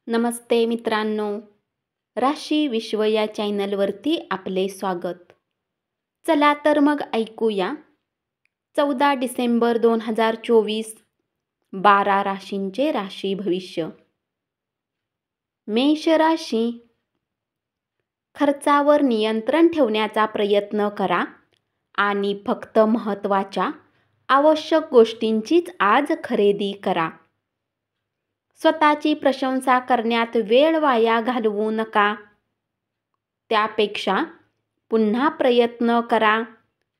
नमस्ते मित्रांनो, राशी विश्व या चॅनलवरती आपले स्वागत. चला तर मग ऐकूया 14 डिसेंबर 2024 12 राशींचे राशी भविष्य. मेष राशी, खर्चावर नियंत्रण ठेवण्याचा प्रयत्न करा आणि फक्त महत्त्वाच्या आवश्यक गोष्टींचीच आज खरेदी करा. स्वतःची प्रशंसा करण्यात वेळ वाया घालवू नका. त्यापेक्षा पुन्हा प्रयत्न करा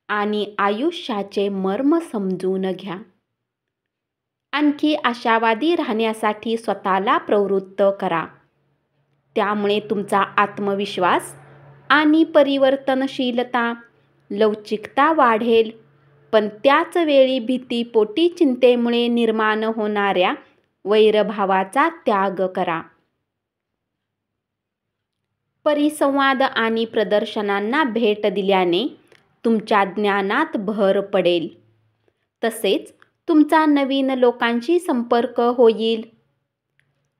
आणि आयुष्याचे मर्म समजून घ्या. आणखी आशावादी राहण्यासाठी स्वतःला प्रवृत्त करा. त्यामुळे तुमचा आत्मविश्वास आणि परिवर्तनशीलता, लवचिकता वाढेल. पण त्याच वेळी भीतीपोटी चिंतेमुळे निर्माण होणाऱ्या वैरभावाचा त्याग करा. परिसंवाद आणि प्रदर्शनांना भेट दिल्याने तुमच्या ज्ञानात भर पडेल. तसेच तुमचा नवीन लोकांशी संपर्क होईल.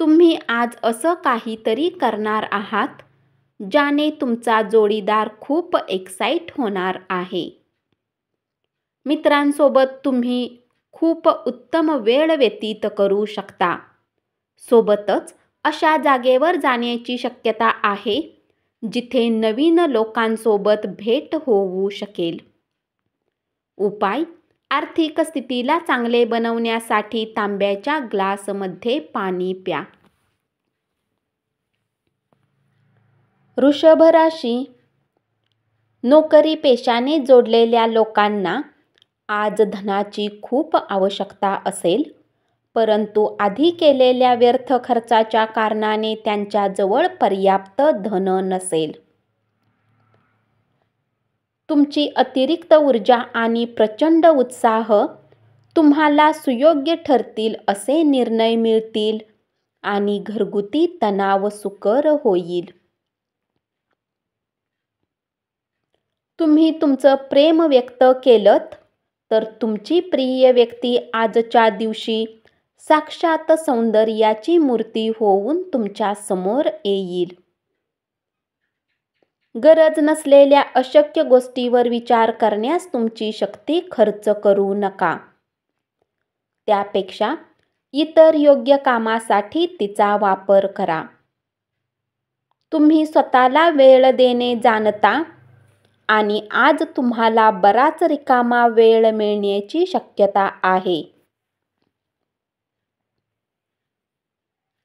तुम्ही आज असं काहीतरी करणार आहात ज्याने तुमचा जोडीदार खूप एक्साइट होणार आहे. मित्रांसोबत तुम्ही खूप उत्तम वेळ व्यतीत करू शकता. सोबतच अशा जागेवर जाण्याची शक्यता आहे जिथे नवीन लोकांसोबत भेट होऊ शकेल. उपाय: आर्थिक स्थितीला चांगले बनवण्यासाठी तांब्याच्या ग्लासमध्ये पाणी प्या. वृषभ राशी, नोकरी पेशाने जोडलेल्या लोकांना आज धनाची खूप आवश्यकता असेल, परंतु आधी केलेल्या व्यर्थ खर्चाच्या कारणाने त्यांच्याजवळ पर्याप्त धन नसेल. तुमची अतिरिक्त ऊर्जा आणि प्रचंड उत्साह तुम्हाला सुयोग्य ठरतील असे निर्णय मिळतील आणि घरगुती तणाव सुकर होईल. तुम्ही तुमचं प्रेम व्यक्त केलंत तर तुमची प्रिय व्यक्ती आजच्या दिवशी साक्षात सौंदर्याची मूर्ती होऊन तुमच्या समोर येईल. गरज नसलेल्या अशक्य गोष्टीवर विचार करण्यास तुमची शक्ती खर्च करू नका. त्यापेक्षा इतर योग्य कामासाठी तिचा वापर करा. तुम्ही स्वतःला वेळ देणे जाणता आणि आज तुम्हाला बराच रिकामा वेळ मिळण्याची शक्यता आहे.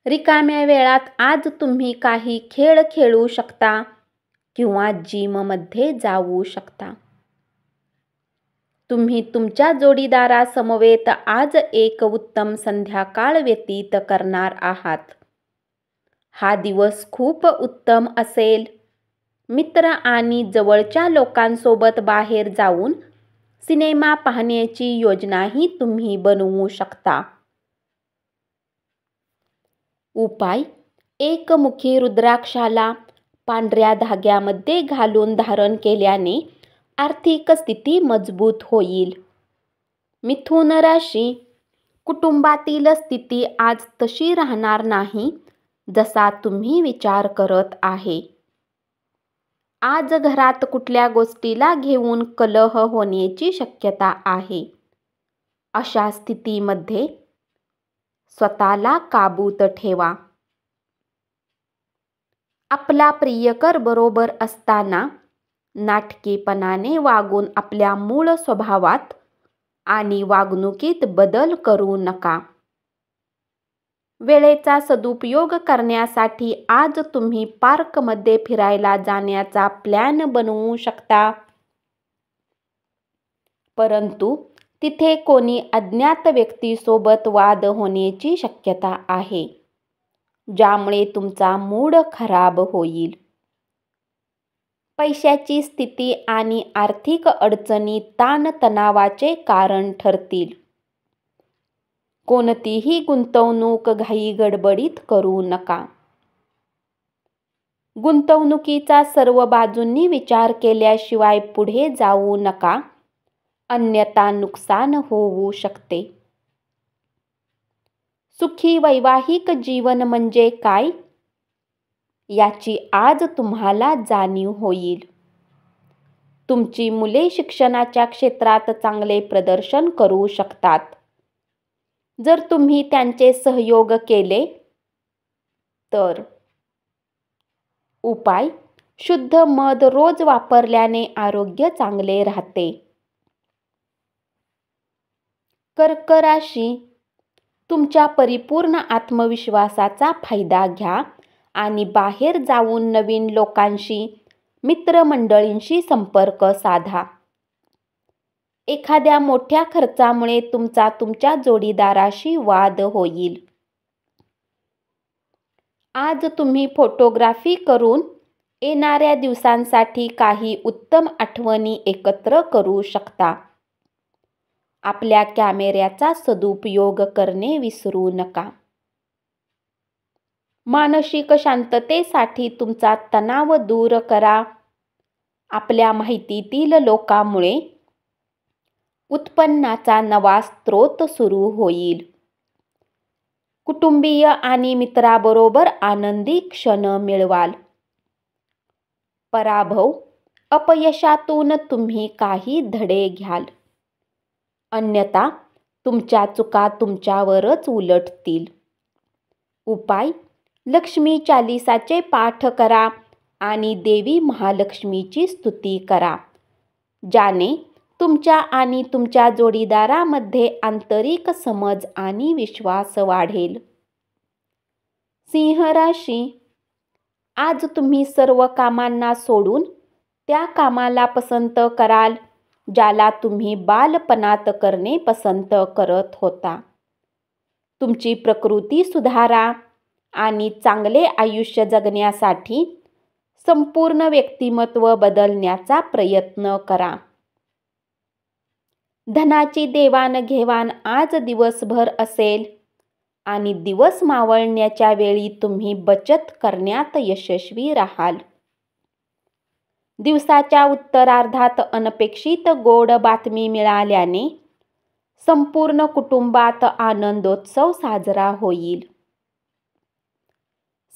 रिकाम्या वेळात आज तुम्ही काही खेळ खेळू शकता किंवा जिममध्ये जाऊ शकता. तुम्ही तुमच्या जोडीदारासमवेत आज एक उत्तम संध्याकाळ व्यतीत करणार आहात. हा दिवस खूप उत्तम असेल. मित्र आणि जवळच्या लोकांसोबत बाहेर जाऊन सिनेमा पाहण्याची योजनाही तुम्ही बनवू शकता. उपाय: एकमुखी रुद्राक्षाला पांढऱ्या धाग्यामध्ये घालून धारण केल्याने आर्थिक स्थिती मजबूत होईल. मिथुन राशी, कुटुंबातील स्थिती आज तशी राहणार नाही जसा तुम्ही विचार करत आहे. आज घरात कुठल्या गोष्टीला घेऊन कलह होण्याची शक्यता आहे. अशा स्थितीमध्ये स्वतःला काबूत ठेवा. आपला प्रियकर बरोबर असताना नाटकीपणाने वागून आपल्या मूळ स्वभावात आणि वागणुकीत बदल करू नका. वेळेचा सदुपयोग करण्यासाठी आज तुम्ही पार्कमध्ये फिरायला जाण्याचा प्लॅन बनवू शकता. परंतु तिथे कोणी अज्ञात व्यक्तीसोबत वाद होण्याची शक्यता आहे, ज्यामुळे तुमचा मूड खराब होईल. पैशाची स्थिती आणि आर्थिक अडचणी ताणतणावाचे कारण ठरतील. कोणतीही गुंतवणूक घाईगडबडीत करू नका. गुंतवणुकीचा सर्व बाजूंनी विचार केल्याशिवाय पुढे जाऊ नका, अन्यथा नुकसान होऊ शकते. सुखी वैवाहिक जीवन म्हणजे काय याची आज तुम्हाला जाणीव होईल. तुमची मुले शिक्षणाच्या क्षेत्रात चांगले प्रदर्शन करू शकतात जर तुम्ही त्यांचे सहयोग केले तर. उपाय: शुद्ध मध रोज वापरल्याने आरोग्य चांगले राहते. कर्क राशी, तुमच्या परिपूर्ण आत्मविश्वासाचा फायदा घ्या आणि बाहेर जाऊन नवीन लोकांशी, मित्रमंडळींशी संपर्क साधा. एखाद्या मोठ्या खर्चामुळे तुमच्या जोडीदाराशी वाद होईल. आज तुम्ही फोटोग्राफी करून येणाऱ्या दिवसांसाठी काही उत्तम आठवणी एकत्र करू शकता. आपल्या कॅमेऱ्याचा सदुपयोग करणे विसरू नका. मानसिक शांततेसाठी तुमचा तणाव दूर करा. आपल्या माहितीतील लोकांमुळे उत्पन्नाचा नवा स्रोत सुरू होईल. कुटुंबीय आणि मित्राबरोबर आनंदी क्षण मिळवाल. पराभव: अपयशातून तुम्ही काही धडे घ्याल. अन्यथा तुमच्या चुका तुमच्यावरच उलटतील. उपाय: लक्ष्मी चालीसाचे पाठ करा आणि देवी महालक्ष्मीची स्तुती करा, ज्याने तुमच्या आणि तुमच्या जोडीदारामध्ये आंतरिक समज आणि विश्वास वाढेल. सिंह राशी, आज तुम्ही सर्व कामांना सोडून त्या कामाला पसंत कराल ज्याला तुम्ही बालपणात करणे पसंत करत होता. तुमची प्रकृती सुधारा आणि चांगले आयुष्य जगण्यासाठी संपूर्ण व्यक्तिमत्व बदलण्याचा प्रयत्न करा. धनाची देवाणघेवाण आज दिवसभर असेल आणि दिवस मावळण्याच्या वेळी तुम्ही बचत करण्यात यशस्वी राहाल. दिवसाच्या उत्तरार्धात अनपेक्षित गोड बातमी मिळाल्याने संपूर्ण कुटुंबात आनंदोत्सव साजरा होईल.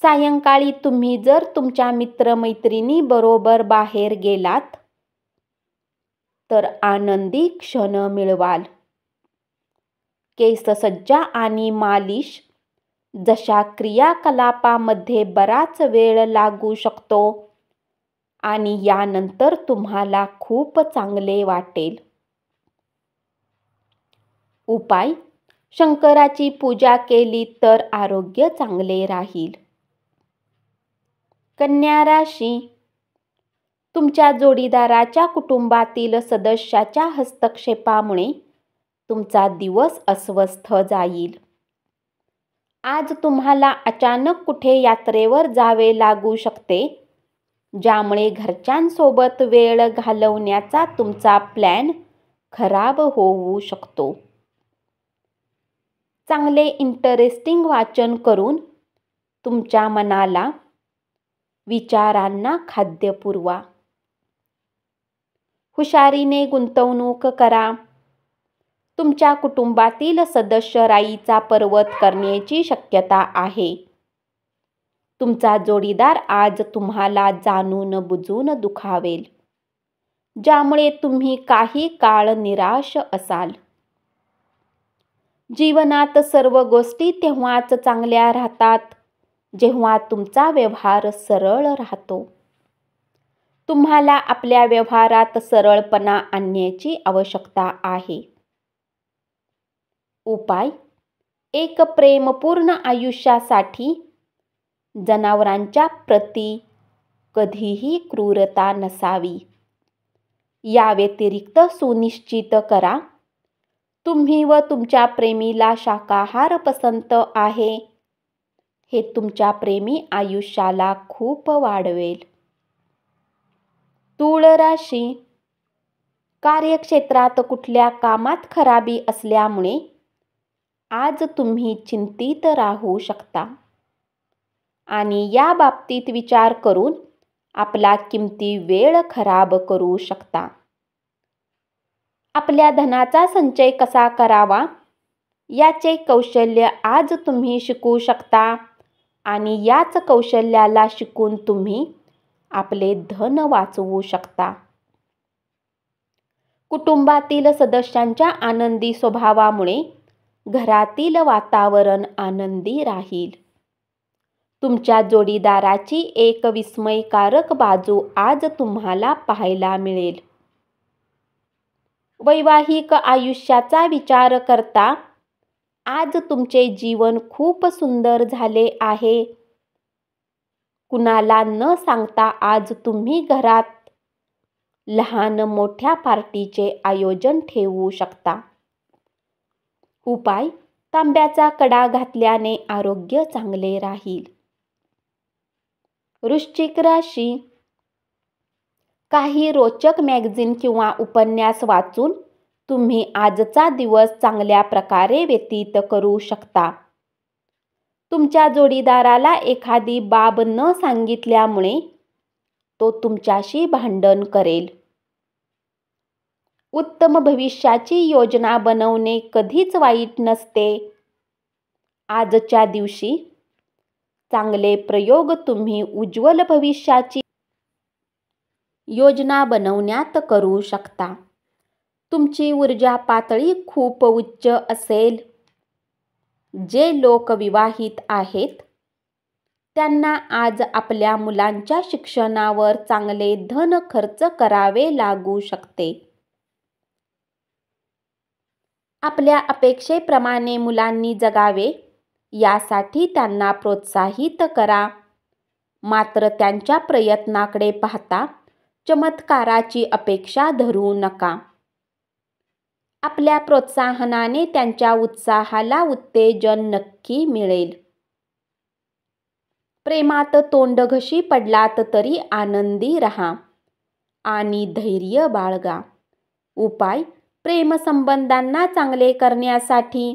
सायंकाळी तुम्ही जर तुमच्या मित्रमैत्रिणींबरोबर बाहेर गेलात तर आनंदी क्षण मिळवाल. केससज्जा आणि मालिश जशा क्रियाकलापांमध्ये बराच वेळ लागू शकतो आणि यानंतर तुम्हाला खूप चांगले वाटेल. उपाय: शंकराची पूजा केली तर आरोग्य चांगले राहील. कन्या राशी, तुमच्या जोडीदाराच्या कुटुंबातील सदस्याच्या हस्तक्षेपामुळे तुमचा दिवस अस्वस्थ जाईल. आज तुम्हाला अचानक कुठे यात्रेवर जावे लागू शकते, ज्यामुळे घरच्यांसोबत वेळ घालवण्याचा तुमचा प्लॅन खराब होऊ शकतो. चांगले इंटरेस्टिंग वाचन करून तुमच्या मनाला, विचारांना खाद्य पुरवा. हुशारीने गुंतवणूक करा. तुमच्या कुटुंबातील सदस्य राईचा पर्वत करण्याची शक्यता आहे. तुमचा जोडीदार आज तुम्हाला जाणून बुजून दुखावेल, ज्यामुळे तुम्ही काही काळ निराश असाल. जीवनात सर्व गोष्टी तेव्हाच चांगल्या राहतात जेव्हा तुमचा व्यवहार सरळ राहतो. तुम्हाला आपल्या व्यवहारात सरळपणा आणण्याची आवश्यकता आहे. उपाय: एक प्रेमपूर्ण आयुष्यासाठी जनावरांच्या प्रती कधीही क्रूरता नसावी. या व्यतिरिक्त सुनिश्चित करा तुम्ही व तुमच्या प्रेमीला शाकाहार पसंत आहे. हे तुमच्या प्रेमी आयुष्याला खूप वाढवेल. तूळ राशी, कार्यक्षेत्रात कुठल्या कामात खराबी असल्यामुळे आज तुम्ही चिंतित राहू शकता आणि या बाबतीत विचार करून आपला किमती वेळ खराब करू शकता. आपल्या धनाचा संचय कसा करावा याचे कौशल्य आज तुम्ही शिकू शकता आणि याच कौशल्याला शिकून तुम्ही आपले धन वाचवू शकता. कुटुंबातील सदस्यांच्या आनंदी स्वभावामुळे घरातील वातावरण आनंदी राहील. तुमच्या जोडीदाराची एक विस्मयकारक बाजू आज तुम्हाला पाहायला मिळेल. वैवाहिक आयुष्याचा विचार करता आज तुमचे जीवन खूप सुंदर झाले आहे. कुणाला न सांगता आज तुम्ही घरात लहान मोठ्या पार्टीचे आयोजन ठेवू शकता. उपाय: तांब्याचा कडा घातल्याने आरोग्य चांगले राहील. वृश्चिक राशी. काही रोचक मॅगझिन किंवा उपन्यास वाचून तुम्ही आजचा दिवस चांगल्या प्रकारे व्यतीत करू शकता. तुमच्या जोडीदाराला एखादी बाब न सांगितल्यामुळे तो तुमच्याशी भांडण करेल. उत्तम भविष्याची योजना बनवणे कधीच वाईट नसते. आजच्या दिवशी चांगले प्रयोग तुम्ही उज्ज्वल भविष्याची योजना बनवण्यात करू शकता. तुमची ऊर्जा पातळी खूप उच्च असेल. जे लोक विवाहित आहेत त्यांना आज आपल्या मुलांच्या शिक्षणावर चांगले धन खर्च करावे लागू शकते. आपल्या अपेक्षेप्रमाणे मुलांनी जगावे यासाठी त्यांना प्रोत्साहित करा. मात्र त्यांच्या प्रयत्नाकडे पाहता चमत्काराची अपेक्षा धरू नका. आपल्या प्रोत्साहनाने त्यांच्या उत्साहाला उत्तेजन नक्की मिळेल. प्रेमात तोंडघशी पडलात तरी आनंदी रहा आणि धैर्य बाळगा. उपाय: प्रेमसंबंधांना चांगले करण्यासाठी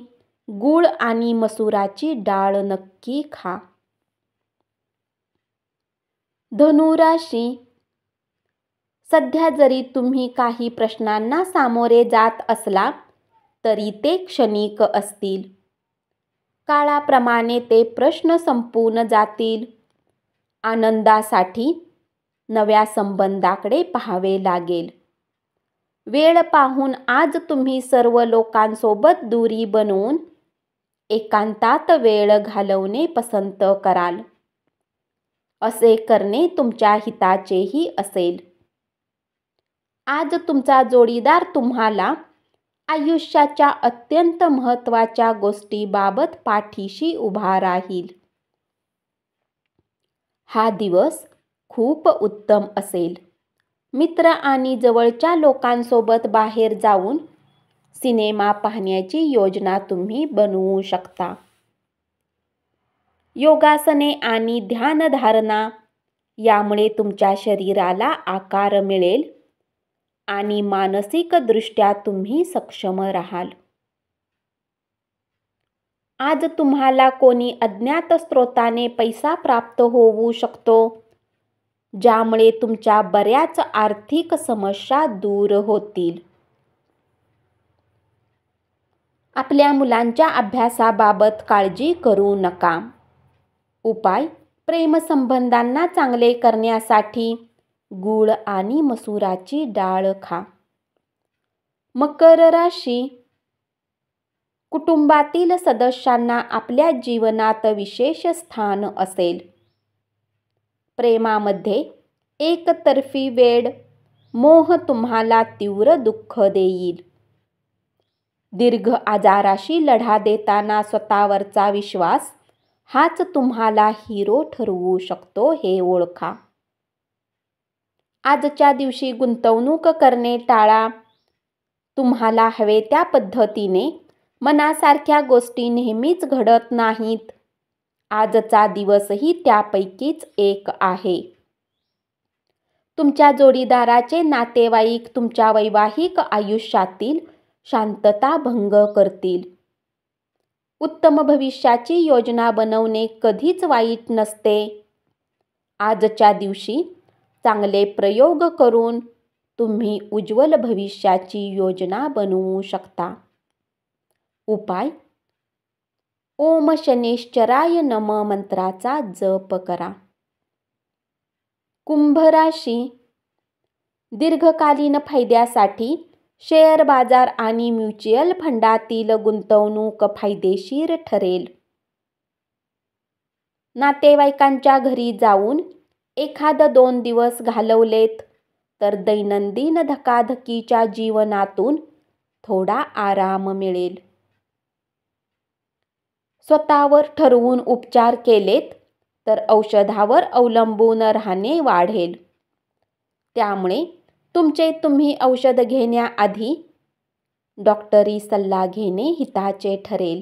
गूळ आणि मसुराची डाळ नक्की खा. धनुराशी. सध्या जरी तुम्ही काही प्रश्नांना सामोरे जात असला तरी ते क्षणिक असतील. काळाप्रमाणे ते प्रश्न संपून जातील. आनंदासाठी नव्या संबंधाकडे पाहावे लागेल. वेळ पाहून आज तुम्ही सर्व लोकांसोबत दूरी बनवून एकांतात वेळ घालवणे पसंत कराल. असे करणे तुमच्या हिताचेही असेल. आज तुमचा जोडीदार तुम्हाला आयुष्याच्या अत्यंत महत्त्वाच्या गोष्टीबाबत पाठीशी उभा राहील. हा दिवस खूप उत्तम असेल. मित्र आणि जवळच्या लोकांसोबत बाहेर जाऊन सिनेमा पाहण्याची योजना तुम्ही बनवू शकता. योगासने आणि ध्यानधारणा यामुळे तुमच्या शरीराला आकार मिळेल आणि मानसिकदृष्ट्या तुम्ही सक्षम राहाल. आज तुम्हाला कोणी अज्ञात स्रोताने पैसा प्राप्त होऊ शकतो, ज्यामुळे तुमच्या बऱ्याच आर्थिक समस्या दूर होतील. आपल्या मुलांच्या अभ्यासाबाबत काळजी करू नका. उपाय: प्रेमसंबंधांना चांगले करण्यासाठी गूळ आणि मसुराची डाळ खा. मकर राशी. कुटुंबातील सदस्यांना आपल्या जीवनात विशेष स्थान असेल. प्रेमामध्ये एकतर्फी वेड, मोह तुम्हाला तीव्र दुःख देईल. दीर्घ आजाराशी लढा देताना स्वतःवरचा विश्वास हाच तुम्हाला हिरो ठरवू शकतो हे ओळखा. आजच्या दिवशी गुंतवणूक करणे टाळा. तुम्हाला हवे त्या पद्धतीने मनासारख्या गोष्टी नेहमीच घडत नाहीत. आजचा दिवसही त्यापैकीच एक आहे. तुमच्या जोडीदाराचे नातेवाईक तुमच्या वैवाहिक आयुष्यातील शांतता भंग करतील. उत्तम भविष्याची योजना बनवणे कधीच वाईट नसते. आजच्या दिवशी चांगले प्रयोग करून तुम्ही उज्ज्वल भविष्याची योजना बनवू शकता. उपाय: ओम शनेश्चराय नम मंत्राचा जप करा. कुंभ राशी, दीर्घकालीन फायद्यासाठी शेअर बाजार आणि म्युच्युअल फंडातील गुंतवणूक फायदेशीर ठरेल. नातेवाईकांच्या घरी जाऊन 1-2 दिवस घालवलेत तर दैनंदिन धकाधकीच्या जीवनातून थोडा आराम मिळेल. स्वतःवर ठरवून उपचार केलेत तर औषधावर अवलंबून राहणे वाढेल. त्यामुळे तुम्ही औषध घेण्याआधी डॉक्टरी सल्ला घेणे हिताचे ठरेल.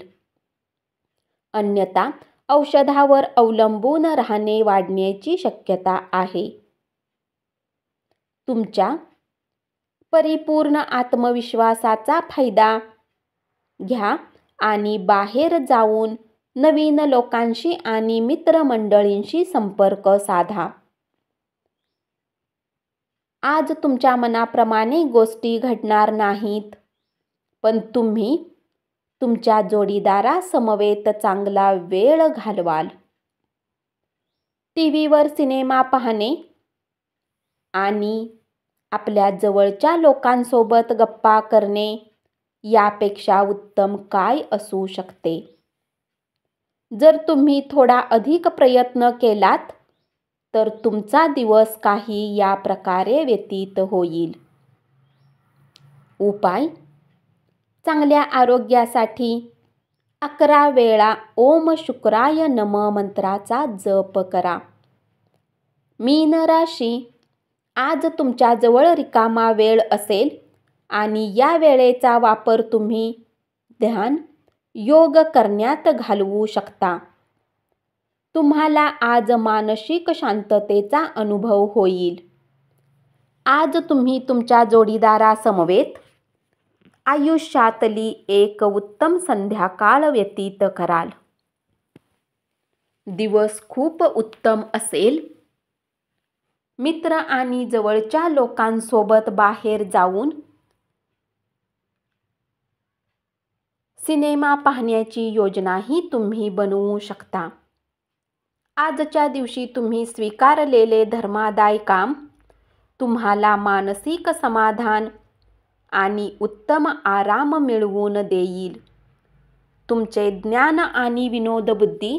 अन्यथा औषधावर अवलंबून राहणे वाढण्याची शक्यता आहे. तुमच्या परिपूर्ण आत्मविश्वासाचा फायदा घ्या आणि बाहेर जाऊन नवीन लोकांशी आणि मित्रमंडळींशी संपर्क साधा. आज तुमच्या मनाप्रमाणे गोष्टी घडणार नाहीत, पण तुम्ही तुमच्या जोडीदारासमवेत चांगला वेळ घालवाल. टीव्हीवर सिनेमा पाहणे आणि आपल्या जवळच्या लोकांसोबत गप्पा करणे यापेक्षा उत्तम काय असू शकते. जर तुम्ही थोडा अधिक प्रयत्न केलात तर तुमचा दिवस काही या प्रकारे व्यतीत होईल. उपाय: चांगल्या आरोग्यासाठी 11 वेळा ओम शुक्राय नम मंत्राचा जप करा. मीन राशी, आज तुमच्याजवळ रिकामा वेळ असेल आणि या वेळेचा वापर तुम्ही ध्यान, योग करण्यात घालवू शकता. तुम्हाला आज मानसिक शांततेचा अनुभव होईल. आज तुम्ही तुमच्या जोडीदारासमवेत आयुष्यातली एक उत्तम संध्याकाळ व्यतीत कराल. दिवस खूप उत्तम असेल. मित्र आणि जवळच्या लोकांसोबत बाहेर जाऊन सिनेमा पाहण्याची योजनाही तुम्ही बनवू शकता. आजच्या दिवशी तुम्ही स्वीकारलेले धर्मादाय काम तुम्हाला मानसिक समाधान आणि उत्तम आराम मिळवून देईल. तुमचे ज्ञान आणि विनोदबुद्धी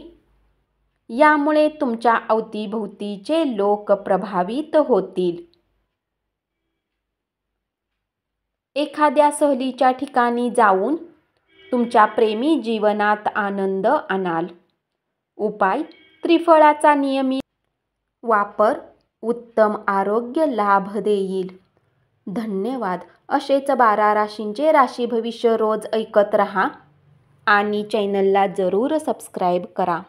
यामुळे तुमच्या अवतीभोवतीचे लोक प्रभावित होतील. एखाद्या सहलीच्या ठिकाणी जाऊन तुमच्या प्रेमी जीवनात आनंद आणाल. उपाय: त्रिफळाचा नियमित वापर उत्तम आरोग्य लाभ देईल. धन्यवाद. असेच 12 राशींचे राशी भविष्य रोज ऐकत रहा आणि चॅनलला जरूर सबस्क्राईब करा.